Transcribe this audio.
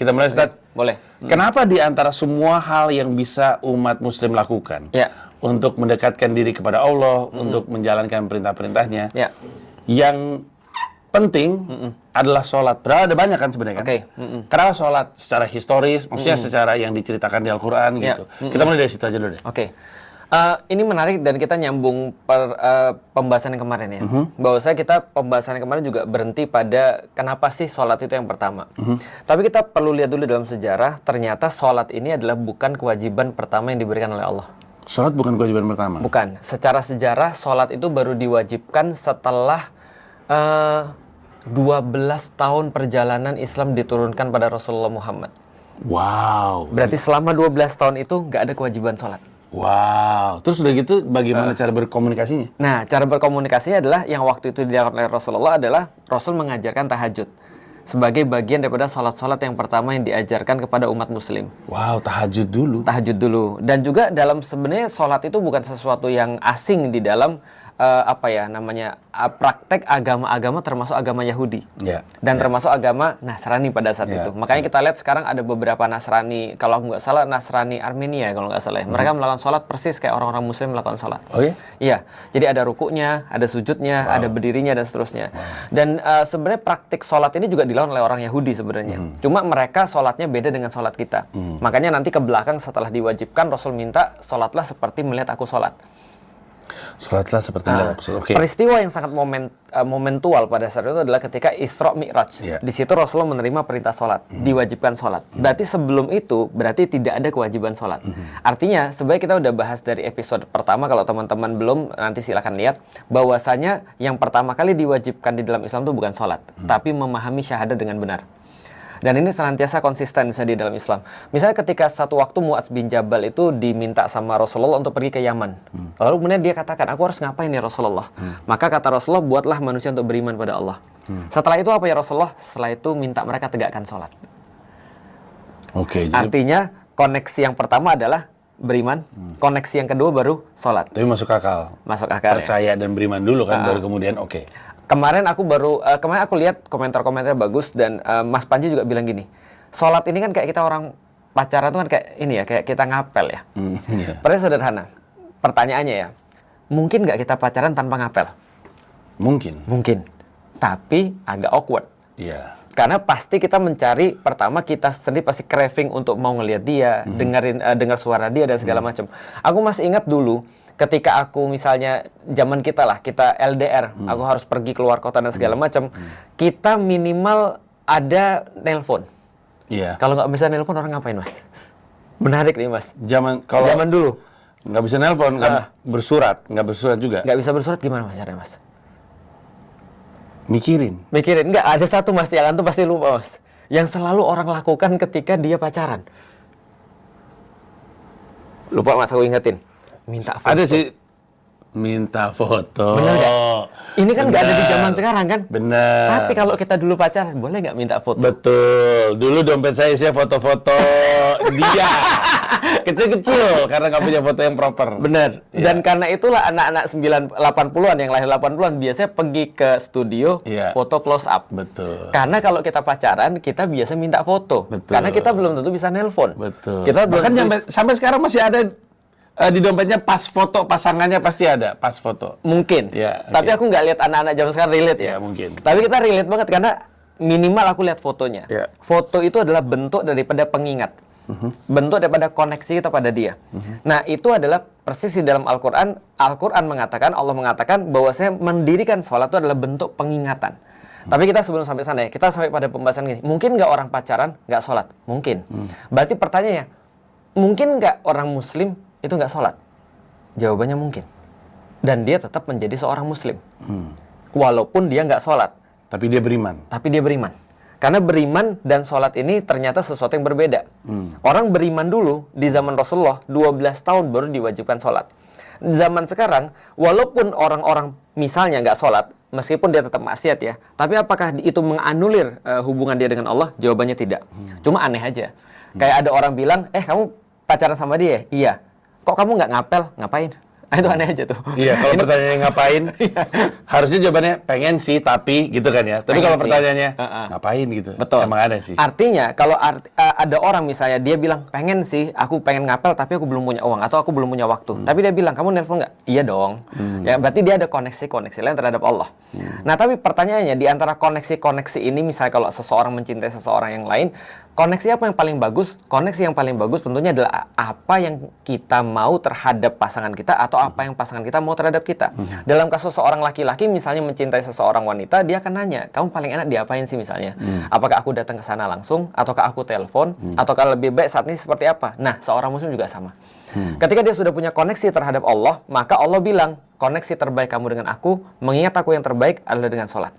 Kita mulai, Ustaz. Boleh. Kenapa di antara semua hal yang bisa umat muslim lakukan untuk mendekatkan diri kepada Allah, untuk menjalankan perintah-perintahnya, yang penting adalah sholat. Padahal ada banyak kan sebenarnya kan? Kenapa sholat secara historis, maksudnya secara yang diceritakan di Al-Quran gitu. Kita mulai dari situ aja dulu deh. Ini menarik dan kita nyambung pembahasan yang kemarin ya. Bahwasanya kita pembahasan yang kemarin juga berhenti pada kenapa sih sholat itu yang pertama. Tapi kita perlu lihat dulu dalam sejarah, ternyata sholat ini adalah bukan kewajiban pertama yang diberikan oleh Allah. Sholat bukan kewajiban pertama? Bukan. Secara sejarah, sholat itu baru diwajibkan setelah 12 tahun perjalanan Islam diturunkan pada Rasulullah Muhammad. Wow. Berarti selama 12 tahun itu nggak ada kewajiban sholat. Wow, terus udah gitu bagaimana cara berkomunikasinya? Nah, cara berkomunikasinya adalah yang waktu itu dilakukan oleh Rasulullah adalah Rasul mengajarkan tahajud sebagai bagian daripada sholat-sholat yang pertama yang diajarkan kepada umat muslim. Wow, tahajud dulu. Tahajud dulu. Dan juga dalam sebenarnya sholat itu bukan sesuatu yang asing di dalam praktek agama-agama termasuk agama Yahudi dan termasuk agama Nasrani pada saat itu. Makanya kita lihat sekarang ada beberapa Nasrani, kalau nggak salah Nasrani Armenia kalau nggak salah, mereka melakukan sholat persis kayak orang-orang Muslim melakukan sholat. Oh ya? Iya, jadi ada rukuknya, ada sujudnya, ada berdirinya dan seterusnya. Dan sebenarnya praktik sholat ini juga dilakukan oleh orang Yahudi sebenarnya. Cuma mereka sholatnya beda dengan sholat kita. Makanya nanti ke belakang setelah diwajibkan Rasul minta sholatlah seperti melihat aku sholat. Sholatlah seperti melihat aku sholat. Peristiwa yang sangat momentual pada saat itu adalah ketika Isra Mi'raj. Di situ Rasulullah menerima perintah sholat, diwajibkan sholat. Berarti sebelum itu, berarti tidak ada kewajiban sholat. Artinya, sebenarnya kita udah bahas dari episode pertama, kalau teman-teman belum, nanti silakan lihat, bahwasanya yang pertama kali diwajibkan di dalam Islam itu bukan sholat, tapi memahami syahadat dengan benar. Dan ini senantiasa konsisten misalnya di dalam Islam. Misalnya ketika satu waktu Mu'adz bin Jabal itu diminta sama Rasulullah untuk pergi ke Yaman. Lalu kemudian dia katakan, aku harus ngapain ya Rasulullah? Maka kata Rasulullah, buatlah manusia untuk beriman pada Allah. Setelah itu apa ya Rasulullah? Setelah itu minta mereka tegakkan sholat. Artinya koneksi yang pertama adalah beriman, koneksi yang kedua baru sholat. Tapi masuk akal. Masuk akal. Percaya dan beriman dulu kan, baru kemudian Kemarin aku lihat komentar-komentar bagus dan Mas Panji juga bilang gini, sholat ini kan kayak kita orang pacaran tuh kan kayak ini ya, kayak kita ngapel ya. Padahal sederhana. Pertanyaannya ya, mungkin nggak kita pacaran tanpa ngapel? Mungkin. Tapi agak awkward. Karena pasti kita mencari, pertama kita sendiri pasti craving untuk mau ngelihat dia, dengar suara dia dan segala macam. Aku masih ingat dulu, ketika aku misalnya zaman kita LDR, aku harus pergi keluar kota dan segala macam, kita minimal ada nelpon. Kalau nggak bisa nelpon orang ngapain Mas? Menarik nih Mas. Zaman dulu nggak bisa nelpon, nggak bersurat juga. Nggak bisa bersurat gimana Mas caranya Mas? Mikirin. Nggak, ada satu Mas yang antum pasti lupa Mas, yang selalu orang lakukan ketika dia pacaran. Lupa Mas, aku ingetin. Minta foto. Ada sih, minta foto. Bener nggak? Ini kan nggak ada di zaman sekarang kan? Bener. Tapi kalau kita dulu pacaran, boleh nggak minta foto? Betul. Dulu dompet saya isinya foto-foto dia. Kecil-kecil, karena nggak punya foto yang proper. Bener. Dan karena itulah anak-anak 80-an, yang lahir 80-an, biasanya pergi ke studio, foto close up. Betul. Karena kalau kita pacaran, kita biasa minta foto. Betul. Karena kita belum tentu bisa nelpon. Betul. Kita bahkan sampai sekarang masih ada di dompetnya pas foto pasangannya, pasti ada pas foto. Mungkin. Tapi aku nggak lihat anak-anak zaman sekarang relate ya. Mungkin. Tapi kita relate banget karena minimal aku lihat fotonya. Foto itu adalah bentuk daripada pengingat. Bentuk daripada koneksi kita pada dia. Nah, itu adalah persis di dalam Al-Quran. Al-Quran mengatakan, Allah mengatakan bahwasanya mendirikan sholat itu adalah bentuk pengingatan. Tapi kita sebelum sampai sana ya, kita sampai pada pembahasan gini. Mungkin nggak orang pacaran nggak sholat? Mungkin. Berarti pertanyaannya, mungkin nggak orang Muslim itu nggak sholat? Jawabannya mungkin. Dan dia tetap menjadi seorang Muslim. Walaupun dia nggak sholat. Tapi dia beriman. Karena beriman dan sholat ini ternyata sesuatu yang berbeda. Orang beriman dulu di zaman Rasulullah 12 tahun baru diwajibkan sholat. Zaman sekarang, walaupun orang-orang misalnya nggak sholat, meskipun dia tetap maksiat ya, tapi apakah itu menganulir hubungan dia dengan Allah? Jawabannya tidak. Cuma aneh aja. Kayak ada orang bilang, kamu pacaran sama dia? Iya. Kok kamu nggak ngapel? Ngapain? Itu aneh aja tuh. Iya, kalau pertanyaannya ngapain, harusnya jawabannya pengen sih, tapi gitu kan ya. Tapi kalau pertanyaannya ngapain gitu, betul. emang ada sih. Artinya kalau ada orang misalnya dia bilang pengen sih, aku pengen ngapel tapi aku belum punya uang atau aku belum punya waktu. Tapi dia bilang, kamu nelpon nggak? Iya dong. Ya berarti dia ada koneksi lain terhadap Allah. Nah tapi pertanyaannya di antara koneksi ini, misalnya kalau seseorang mencintai seseorang yang lain, koneksi apa yang paling bagus? Koneksi yang paling bagus tentunya adalah apa yang kita mau terhadap pasangan kita atau apa yang pasangan kita mau terhadap kita. Dalam kasus seorang laki-laki misalnya mencintai seseorang wanita, dia akan nanya, kamu paling enak diapain sih misalnya? Apakah aku datang ke sana langsung? Ataukah aku telepon? Ataukah lebih baik saat ini seperti apa? Nah, seorang muslim juga sama. Ketika dia sudah punya koneksi terhadap Allah, maka Allah bilang, koneksi terbaik kamu dengan aku, mengingat aku yang terbaik adalah dengan sholat.